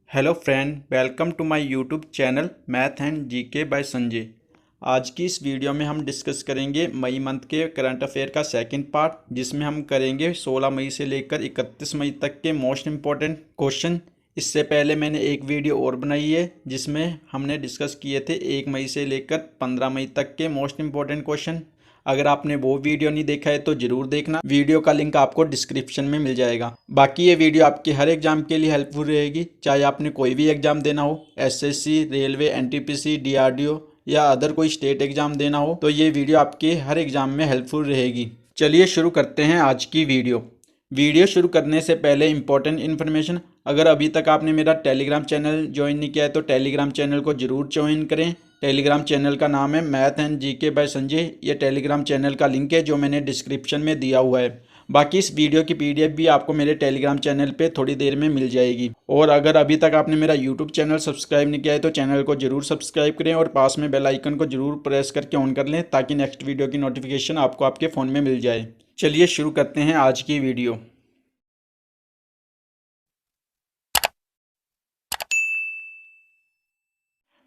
Hello friend, welcome to my YouTube channel math and GK by Sanjay. आज की इस video में हम डिस्कस करेंगे मई मंथ के करंट अफेयर का सेकंड पार्ट, जिसमें हम करेंगे 16 मई से लेकर 31 मई तक के मोस्ट इम्पॉर्टेंट क्वेश्चन। इससे पहले मैंने एक वीडियो और बनाई है जिसमें हमने डिस्कस किए थे 1 मई से लेकर 15 मई तक के मोस्ट इम्पॉर्टेंट क्वेश्चन। अगर आपने वो वीडियो नहीं देखा है तो जरूर देखना, वीडियो का लिंक आपको डिस्क्रिप्शन में मिल जाएगा। बाकी ये वीडियो आपके हर एग्जाम के लिए हेल्पफुल रहेगी, चाहे आपने कोई भी एग्जाम देना हो, एसएससी, रेलवे, एनटीपीसी, डीआरडीओ या अदर कोई स्टेट एग्जाम देना हो, तो ये वीडियो आपके हर एग्जाम में हेल्पफुल रहेगी। चलिए शुरू करते हैं आज की वीडियो शुरू करने से पहले इंपॉर्टेंट इन्फॉर्मेशन, अगर अभी तक आपने मेरा टेलीग्राम चैनल ज्वाइन नहीं किया है तो टेलीग्राम चैनल को जरूर ज्वाइन करें। टेलीग्राम चैनल का नाम है math and GK by Sanjay. ये टेलीग्राम चैनल का लिंक है जो मैंने डिस्क्रिप्शन में दिया हुआ है। बाकी इस वीडियो की पीडीएफ भी आपको मेरे टेलीग्राम चैनल पे थोड़ी देर में मिल जाएगी। और अगर अभी तक आपने मेरा यूट्यूब चैनल सब्सक्राइब नहीं किया है तो चैनल को जरूर सब्सक्राइब करें और पास में बेल आइकन को जरूर प्रेस करके ऑन कर लें, ताकि नेक्स्ट वीडियो की नोटिफिकेशन आपको आपके फ़ोन में मिल जाए। चलिए शुरू करते हैं आज की वीडियो।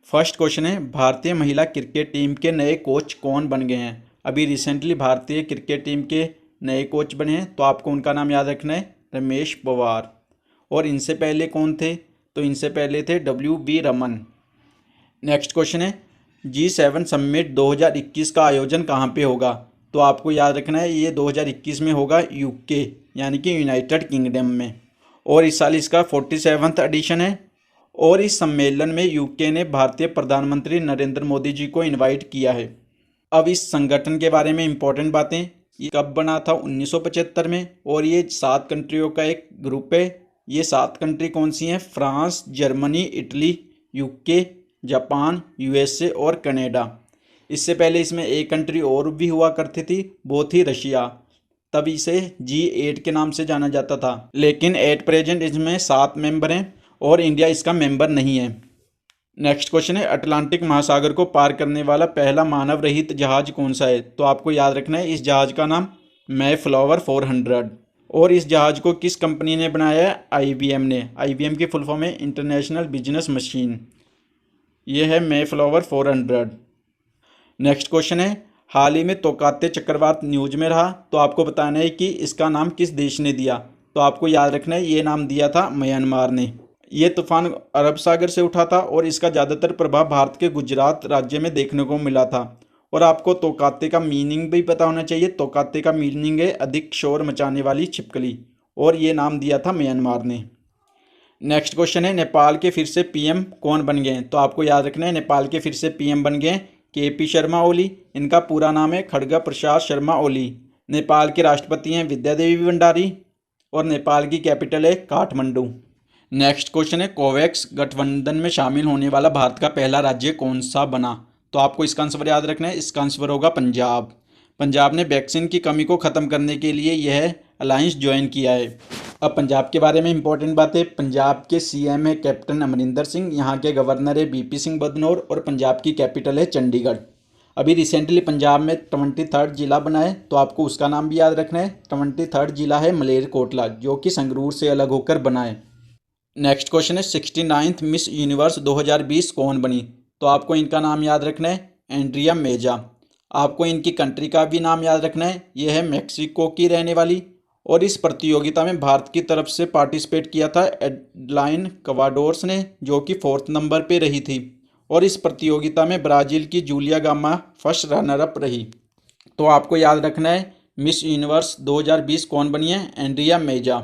फर्स्ट क्वेश्चन है, भारतीय महिला क्रिकेट टीम के नए कोच कौन बन गए हैं? अभी रिसेंटली भारतीय क्रिकेट टीम के नए कोच बने हैं, तो आपको उनका नाम याद रखना है, रमेश पवार। और इनसे पहले कौन थे? तो इनसे पहले थे W.V. रमन। नेक्स्ट क्वेश्चन है, G7 समिट 2021 का आयोजन कहाँ पे होगा? तो आपको याद रखना है, ये 2021 में होगा यूके यानी कि यूनाइटेड किंगडम में। और इस साल इसका 47वां एडिशन है। और इस सम्मेलन में यूके ने भारतीय प्रधानमंत्री नरेंद्र मोदी जी को इनवाइट किया है। अब इस संगठन के बारे में इम्पोर्टेंट बातें, ये कब बना था? 1975 में। और ये 7 कंट्रियों का एक ग्रुप है। ये 7 कंट्री कौन सी हैं? France, Germany, Italy, UK, Japan, USA और कनाडा। इससे पहले इसमें एक कंट्री और भी हुआ करती थी, वो थी रशिया। तब इसे G8 के नाम से जाना जाता था, लेकिन एट प्रेजेंट इसमें 7 मेंबर हैं और इंडिया इसका मेंबर नहीं है। नेक्स्ट क्वेश्चन है, अटलांटिक महासागर को पार करने वाला पहला मानव रहित जहाज कौन सा है? तो आपको याद रखना है, इस जहाज का नाम मैफ्लावर 400। और इस जहाज को किस कंपनी ने बनाया है? IBM ने। IBM की फुल फॉर्म है इंटरनेशनल बिजनेस मशीन। ये है मैफ्लावर 400। नेक्स्ट क्वेश्चन है, हाल ही में तोकाते चक्रवात न्यूज में रहा, तो आपको बताना है कि इसका नाम किस देश ने दिया? तो आपको याद रखना है, ये नाम दिया था म्यांमार ने। ये तूफान अरब सागर से उठा था और इसका ज़्यादातर प्रभाव भारत के गुजरात राज्य में देखने को मिला था। और आपको तोकाते का मीनिंग भी पता होना चाहिए। तोकाते का मीनिंग है अधिक शोर मचाने वाली छिपकली, और ये नाम दिया था म्यांमार ने। नेक्स्ट क्वेश्चन है, नेपाल के फिर से PM कौन बन गए? तो आपको याद रखना है, नेपाल के फिर से PM बन गए KP शर्मा ओली। इनका पूरा नाम है खड़गा प्रसाद शर्मा ओली। नेपाल के राष्ट्रपति हैं विद्या देवी भंडारी। और नेपाल की कैपिटल है काठमांडू। नेक्स्ट क्वेश्चन है, कोवैक्स गठबंधन में शामिल होने वाला भारत का पहला राज्य कौन सा बना? तो आपको इसका आंसर याद रखना है, इसका आंसर होगा पंजाब। पंजाब ने वैक्सीन की कमी को ख़त्म करने के लिए यह अलायंस ज्वाइन किया है। अब पंजाब के बारे में इंपॉर्टेंट बात है, पंजाब के CM है कैप्टन अमरिंदर सिंह, यहाँ के गवर्नर है BP सिंह बदनौर, और पंजाब की कैपिटल है चंडीगढ़। अभी रिसेंटली पंजाब में 23rd जिला बना है, तो आपको उसका नाम भी याद रखना है। 23rd जिला है मलेरकोटला, जो कि संगरूर से अलग होकर बना है। नेक्स्ट क्वेश्चन है, 69th मिस यूनिवर्स 2020 कौन बनी? तो आपको इनका नाम याद रखना है, एंड्रिया मेजा। आपको इनकी कंट्री का भी नाम याद रखना है, ये है मेक्सिको की रहने वाली। और इस प्रतियोगिता में भारत की तरफ से पार्टिसिपेट किया था एडलाइन कवाडोर्स ने, जो कि 4th नंबर पे रही थी। और इस प्रतियोगिता में ब्राज़ील की Julia gamma first runner up रही। तो आपको याद रखना है, मिस यूनिवर्स 2020 कौन बनी है? एंड्रिया मेजा।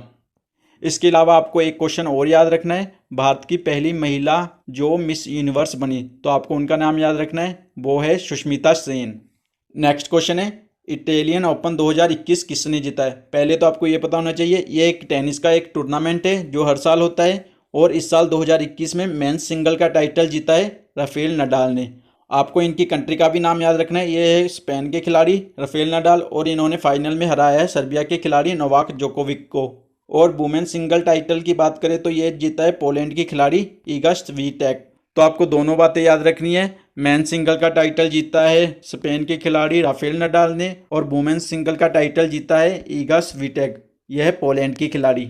इसके अलावा आपको एक क्वेश्चन और याद रखना है, भारत की पहली महिला जो मिस यूनिवर्स बनी, तो आपको उनका नाम याद रखना है, वो है सुष्मिता सेन। नेक्स्ट क्वेश्चन है, इटालियन ओपन 2021 किसने जीता है? पहले तो आपको ये पता होना चाहिए, ये एक टेनिस का एक टूर्नामेंट है जो हर साल होता है। और इस साल 2021 में मेंस सिंगल का टाइटल जीता है राफेल नडाल ने। आपको इनकी कंट्री का भी नाम याद रखना है, ये है स्पेन के खिलाड़ी राफेल नडाल, और इन्होंने फाइनल में हराया है सर्बिया के खिलाड़ी नोवाक जोकोविक को। और वुमेन सिंगल टाइटल की बात करें तो ये जीता है पोलैंड की खिलाड़ी इगा स्वीटेक। तो आपको दोनों बातें याद रखनी है, मैन सिंगल का टाइटल जीता है स्पेन के खिलाड़ी राफेल नडाल ने, और वुमेन सिंगल का टाइटल जीता है इगा स्वीटेक, यह है पोलैंड की खिलाड़ी।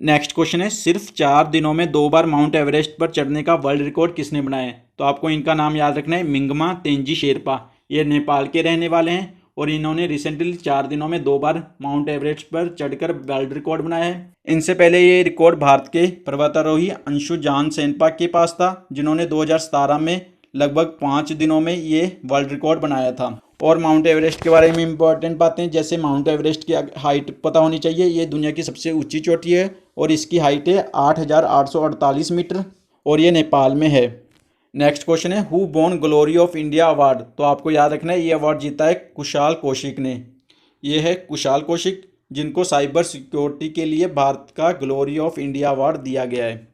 नेक्स्ट क्वेश्चन है, सिर्फ 4 दिनों में 2 बार माउंट एवरेस्ट पर चढ़ने का वर्ल्ड रिकॉर्ड किसने बनाया है? तो आपको इनका नाम याद रखना है, मिंगमा तेंजी शेरपा। ये नेपाल के रहने वाले हैं और इन्होंने रिसेंटली 4 दिनों में 2 बार माउंट एवरेस्ट पर चढ़कर वर्ल्ड रिकॉर्ड बनाया है। इनसे पहले ये रिकॉर्ड भारत के पर्वतारोही अंशु जान सेनपा के पास था, जिन्होंने 2017 में लगभग 5 दिनों में ये वर्ल्ड रिकॉर्ड बनाया था। और माउंट एवरेस्ट के बारे में इंपॉर्टेंट बातें, जैसे माउंट एवरेस्ट की हाइट पता होनी चाहिए। ये दुनिया की सबसे ऊंची चोटी है और इसकी हाइट है 8,848 मीटर और ये नेपाल में है। नेक्स्ट क्वेश्चन है, who won glory of India award? तो आपको याद रखना है, ये अवार्ड जीता है कुशाल कौशिक ने। ये है कुशाल कौशिक, जिनको साइबर सिक्योरिटी के लिए भारत का ग्लोरी ऑफ इंडिया अवार्ड दिया गया है।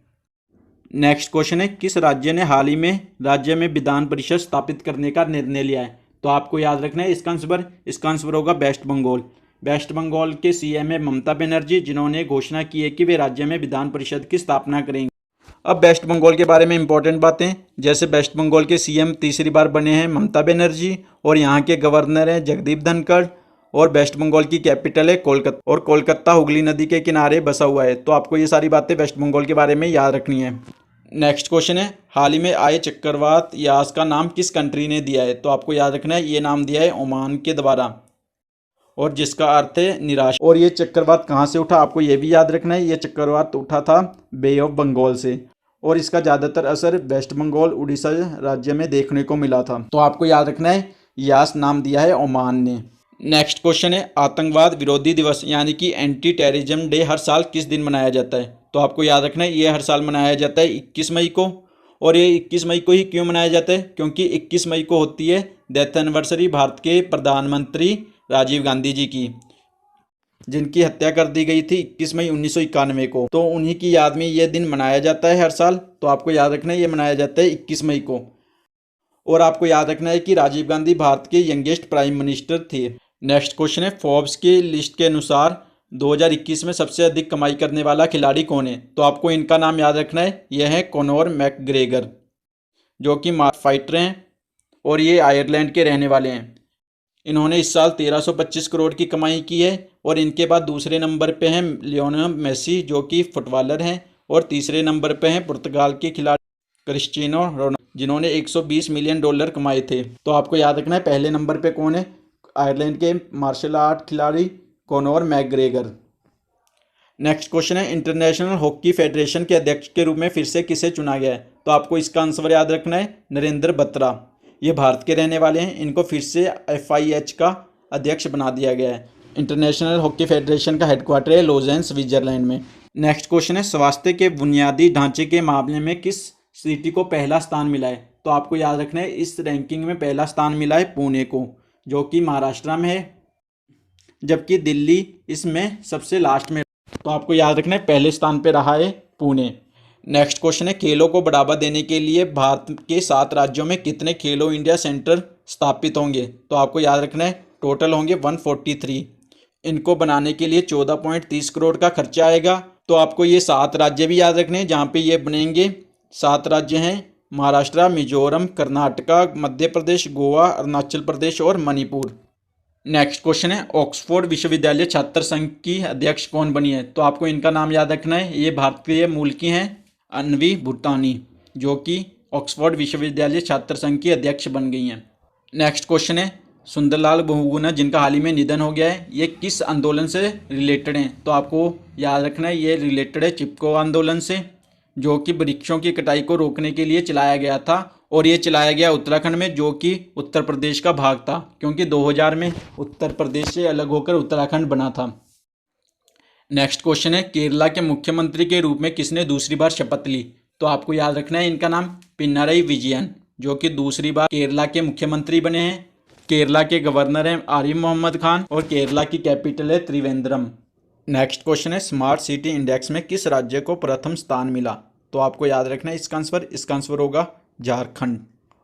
नेक्स्ट क्वेश्चन है, किस राज्य ने हाल ही में राज्य में विधान परिषद स्थापित करने का निर्णय लिया है? तो आपको याद रखना है इसका आंसर होगा वेस्ट बंगाल। वेस्ट बंगाल के सीएम है ममता बनर्जी, जिन्होंने घोषणा की है कि वे राज्य में विधान परिषद की स्थापना करेंगे। अब वेस्ट बंगाल के बारे में इंपॉर्टेंट बातें, जैसे वेस्ट बंगाल के सीएम तीसरी बार बने हैं ममता बनर्जी और यहाँ के गवर्नर हैं जगदीप धनखड़ और वेस्ट बंगाल की कैपिटल है कोलकाता और कोलकाता हुगली नदी के किनारे बसा हुआ है। तो आपको ये सारी बातें वेस्ट बंगाल के बारे में याद रखनी है। नेक्स्ट क्वेश्चन है, हाल ही में आए चक्रवात यास का नाम किस कंट्री ने दिया है? तो आपको याद रखना है, ये नाम दिया है ओमान के द्वारा और जिसका अर्थ है निराशा। और ये चक्रवात कहाँ से उठा? आपको ये भी याद रखना है, ये चक्रवात उठा था बे ऑफ बंगाल से और इसका ज़्यादातर असर वेस्ट बंगाल उड़ीसा राज्य में देखने को मिला था। तो आपको याद रखना है, यास नाम दिया है ओमान ने। नेक्स्ट क्वेश्चन है, आतंकवाद विरोधी दिवस यानी कि एंटी टेररिज्म डे हर साल किस दिन मनाया जाता है? तो आपको याद रखना है, ये हर साल मनाया जाता है 21 मई को। और ये 21 मई को ही क्यों मनाया जाता है? क्योंकि 21 मई को होती है डेथ एनिवर्सरी भारत के प्रधानमंत्री राजीव गांधी जी की, जिनकी हत्या कर दी गई थी 21 मई 1991 को। तो उन्हीं की याद में ये दिन मनाया जाता है हर साल। तो आपको याद रखना है, ये मनाया जाता है 21 मई को। और आपको याद रखना है कि राजीव गांधी भारत के यंगेस्ट प्राइम मिनिस्टर थे। नेक्स्ट क्वेश्चन है, फोर्ब्स की लिस्ट के अनुसार 2021 में सबसे अधिक कमाई करने वाला खिलाड़ी कौन है? तो आपको इनका नाम याद रखना है, यह है कॉनोर मैकग्रेगर, जो कि मार्शल फाइटर हैं और ये आयरलैंड के रहने वाले हैं। इन्होंने इस साल 1325 करोड़ की कमाई की है। और इनके बाद दूसरे नंबर पे हैं लियोनेल मेसी, जो कि फुटबॉलर हैं। और तीसरे नंबर पे हैं पुर्तगाल के खिलाड़ी क्रिस्टियानो रोनाल्डो, जिन्होंने 120 मिलियन डॉलर कमाए थे। तो आपको याद रखना है, पहले नंबर पे कौन है? आयरलैंड के मार्शल आर्ट खिलाड़ी कॉनोर मैकग्रेगर। नेक्स्ट क्वेश्चन है, इंटरनेशनल हॉकी फेडरेशन के अध्यक्ष के रूप में फिर से किसे चुना गया है? तो आपको इसका आंसर याद रखना है, नरेंद्र बत्रा। ये भारत के रहने वाले हैं। इनको फिर से FIH का अध्यक्ष बना दिया गया है। इंटरनेशनल हॉकी फेडरेशन का हेडक्वार्टर है लॉजेंस, स्विट्जरलैंड में। नेक्स्ट क्वेश्चन है, स्वास्थ्य के बुनियादी ढांचे के मामले में किस सिटी को पहला स्थान मिला है? तो आपको याद रखना है, इस रैंकिंग में पहला स्थान मिला है पुणे को, जो कि महाराष्ट्र में है, जबकि दिल्ली इसमें सबसे लास्ट में। तो आपको याद रखना है, पहले स्थान पे रहा है पुणे। नेक्स्ट क्वेश्चन है, खेलों को बढ़ावा देने के लिए भारत के 7 राज्यों में कितने खेलो इंडिया सेंटर स्थापित होंगे? तो आपको याद रखना है, टोटल होंगे 143। इनको बनाने के लिए 14.30 करोड़ का खर्चा आएगा। तो आपको ये 7 राज्य भी याद रखने हैं जहाँ पे ये बनेंगे। 7 राज्य हैं महाराष्ट्र, मिजोरम, कर्नाटका, मध्य प्रदेश, गोवा, अरुणाचल प्रदेश और मणिपुर। नेक्स्ट क्वेश्चन है, ऑक्सफोर्ड विश्वविद्यालय छात्र संघ की अध्यक्ष कौन बनी है? तो आपको इनका नाम याद रखना है, ये भारतीय मूल की हैं, अन्वी भूटानी, जो कि ऑक्सफोर्ड विश्वविद्यालय छात्र संघ की अध्यक्ष बन गई हैं। नेक्स्ट क्वेश्चन है, सुंदरलाल बहुगुणा, जिनका हाल ही में निधन हो गया है, ये किस आंदोलन से रिलेटेड हैं? तो आपको याद रखना है, ये रिलेटेड है चिपको आंदोलन से, जो कि वृक्षों की कटाई को रोकने के लिए चलाया गया था। और ये चलाया गया उत्तराखंड में, जो कि उत्तर प्रदेश का भाग था, क्योंकि 2000 में उत्तर प्रदेश से अलग होकर उत्तराखंड बना था। नेक्स्ट क्वेश्चन है, केरला के मुख्यमंत्री के रूप में किसने दूसरी बार शपथ ली? तो आपको याद रखना है, इनका नाम पिनाराई विजयन, जो कि दूसरी बार केरला के मुख्यमंत्री बने हैं। केरला के गवर्नर हैं आरिफ मोहम्मद खान और केरला की कैपिटल है त्रिवेंद्रम। नेक्स्ट क्वेश्चन है, स्मार्ट सिटी इंडेक्स में किस राज्य को प्रथम स्थान मिला? तो आपको याद रखना है इसका आंसर होगा झारखंड।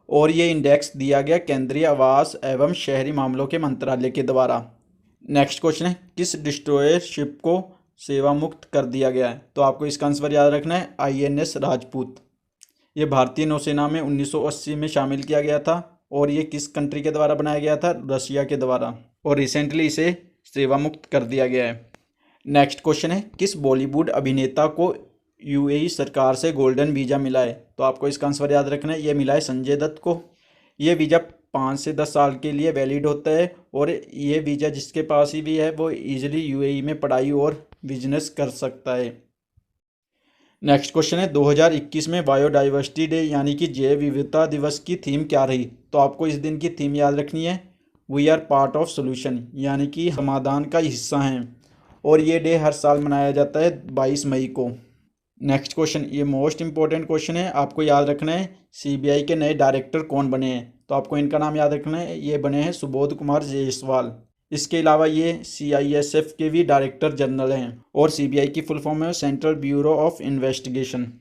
और ये इंडेक्स दिया गया केंद्रीय आवास एवं शहरी मामलों के मंत्रालय के द्वारा। नेक्स्ट क्वेश्चन है, किस डिस्ट्रॉयर शिप को सेवा मुक्त कर दिया गया है? तो आपको इसका आंसर याद रखना है, INS राजपूत। ये भारतीय नौसेना में 1980 में शामिल किया गया था। और ये किस कंट्री के द्वारा बनाया गया था? रशिया के द्वारा। और रिसेंटली इसे सेवा मुक्त कर दिया गया है। नेक्स्ट क्वेश्चन है, किस बॉलीवुड अभिनेता को यूएई सरकार से गोल्डन वीज़ा मिला है? तो आपको इसका आंसर याद रखना है, ये मिला है संजय दत्त को। ये वीज़ा 5 से 10 साल के लिए वैलिड होता है और ये वीज़ा जिसके पास ही भी है वो इजीली यूएई में पढ़ाई और बिजनेस कर सकता है। नेक्स्ट क्वेश्चन है, 2021 में बायोडाइवर्सिटी डे यानी कि जैव विविधता दिवस की थीम क्या रही? तो आपको इस दिन की थीम याद रखनी है, we are part of solution, यानी कि समाधान का हिस्सा हैं। और ये डे हर साल मनाया जाता है 22 मई को। नेक्स्ट क्वेश्चन, ये मोस्ट इंपॉर्टेंट क्वेश्चन है, आपको याद रखना है सीबीआई के नए डायरेक्टर कौन बने हैं? तो आपको इनका नाम याद रखना है, ये बने हैं सुबोध कुमार जायसवाल। इसके अलावा ये CISF के भी डायरेक्टर जनरल हैं और सीबीआई की फुल फॉर्म है central bureau of investigation.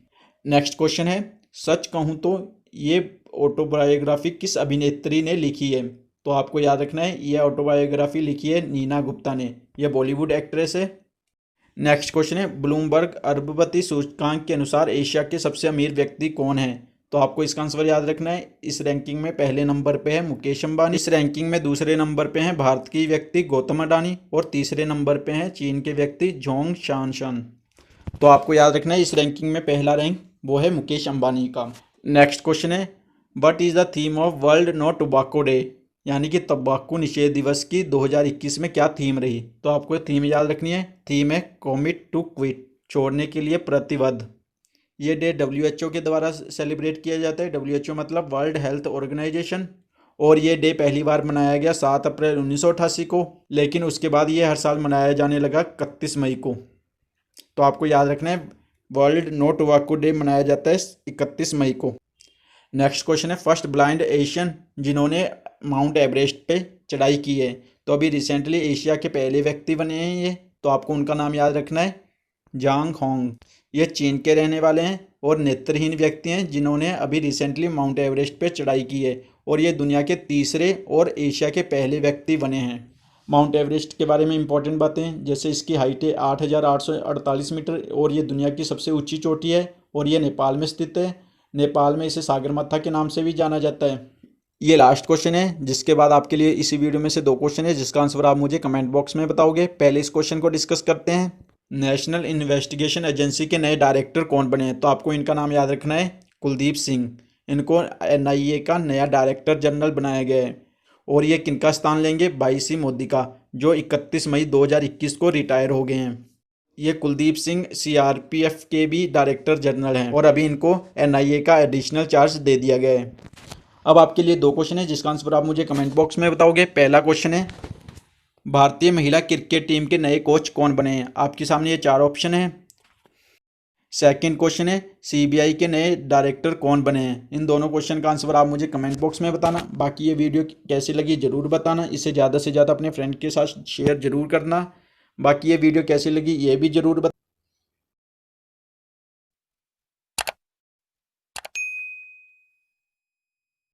Next question है, सच कहूँ तो ये ऑटोबायोग्राफी किस अभिनेत्री ने लिखी है? तो आपको याद रखना है, ये ऑटोबायोग्राफी लिखी है नीना गुप्ता ने, यह बॉलीवुड एक्ट्रेस है। नेक्स्ट क्वेश्चन है, ब्लूमबर्ग अरबपति सूचकांक के अनुसार एशिया के सबसे अमीर व्यक्ति कौन है? तो आपको इसका आंसर याद रखना है, इस रैंकिंग में पहले नंबर पे है मुकेश अंबानी। इस रैंकिंग में दूसरे नंबर पे हैं भारत के व्यक्ति गौतम अडानी और तीसरे नंबर पे हैं चीन के व्यक्ति जोंग शानशन। तो आपको याद रखना है, इस रैंकिंग में पहला रैंक वो है मुकेश अंबानी का। नेक्स्ट क्वेश्चन है, what is the theme of world no tobacco day, यानी कि तंबाकू निषेध दिवस की 2021 में क्या थीम रही? तो आपको थीम याद रखनी है, थीम है कमिट टू क्विट, छोड़ने के लिए प्रतिबद्ध। ये डे WHO के द्वारा सेलिब्रेट किया जाता है। WHO मतलब वर्ल्ड हेल्थ ऑर्गेनाइजेशन। और ये डे पहली बार मनाया गया 7 अप्रैल 1988 को, लेकिन उसके बाद ये हर साल मनाया जाने लगा 31 मई को। तो आपको याद रखना है, वर्ल्ड नो टोबैको डे मनाया जाता है 31 मई को। नेक्स्ट क्वेश्चन है, फर्स्ट ब्लाइंड एशियन जिन्होंने माउंट एवरेस्ट पे चढ़ाई की है? तो अभी रिसेंटली एशिया के पहले व्यक्ति बने हैं ये, तो आपको उनका नाम याद रखना है, जांग होंग। ये चीन के रहने वाले हैं और नेत्रहीन व्यक्ति हैं जिन्होंने अभी रिसेंटली माउंट एवरेस्ट पे चढ़ाई की है और ये दुनिया के तीसरे और एशिया के पहले व्यक्ति बने हैं। माउंट एवरेस्ट के बारे में इंपॉर्टेंट बातें, जैसे इसकी हाइट है 8,848 मीटर और ये दुनिया की सबसे ऊंची चोटी है और ये नेपाल में स्थित है। नेपाल में इसे सागरमाथा के नाम से भी जाना जाता है। ये लास्ट क्वेश्चन है, जिसके बाद आपके लिए इसी वीडियो में से 2 क्वेश्चन है जिसका आंसर आप मुझे कमेंट बॉक्स में बताओगे। पहले इस क्वेश्चन को डिस्कस करते हैं, नेशनल इन्वेस्टिगेशन एजेंसी के नए डायरेक्टर कौन बने हैं? तो आपको इनका नाम याद रखना है, कुलदीप सिंह। इनको NIA का नया डायरेक्टर जनरल बनाया गया है और ये किनका स्थान लेंगे? भाई सी मोदी का, जो 31 मई 2021 को रिटायर हो गए हैं। ये कुलदीप सिंह CRPF के भी डायरेक्टर जनरल हैं और अभी इनको NIA का एडिशनल चार्ज दे दिया गया है। अब आपके लिए 2 क्वेश्चन है जिसका आंसर आप मुझे कमेंट बॉक्स में बताओगे। पहला क्वेश्चन है, भारतीय महिला क्रिकेट टीम के नए कोच कौन बने हैं? आपके सामने ये 4 ऑप्शन है। सेकंड क्वेश्चन है, CBI के नए डायरेक्टर कौन बने हैं? इन दोनों क्वेश्चन का आंसर आप मुझे कमेंट बॉक्स में बताना। बाकी ये वीडियो कैसी लगी ज़रूर बताना, इसे ज़्यादा से ज़्यादा अपने फ्रेंड के साथ शेयर ज़रूर करना। बाकी ये वीडियो कैसी लगी ये भी ज़रूर बताना।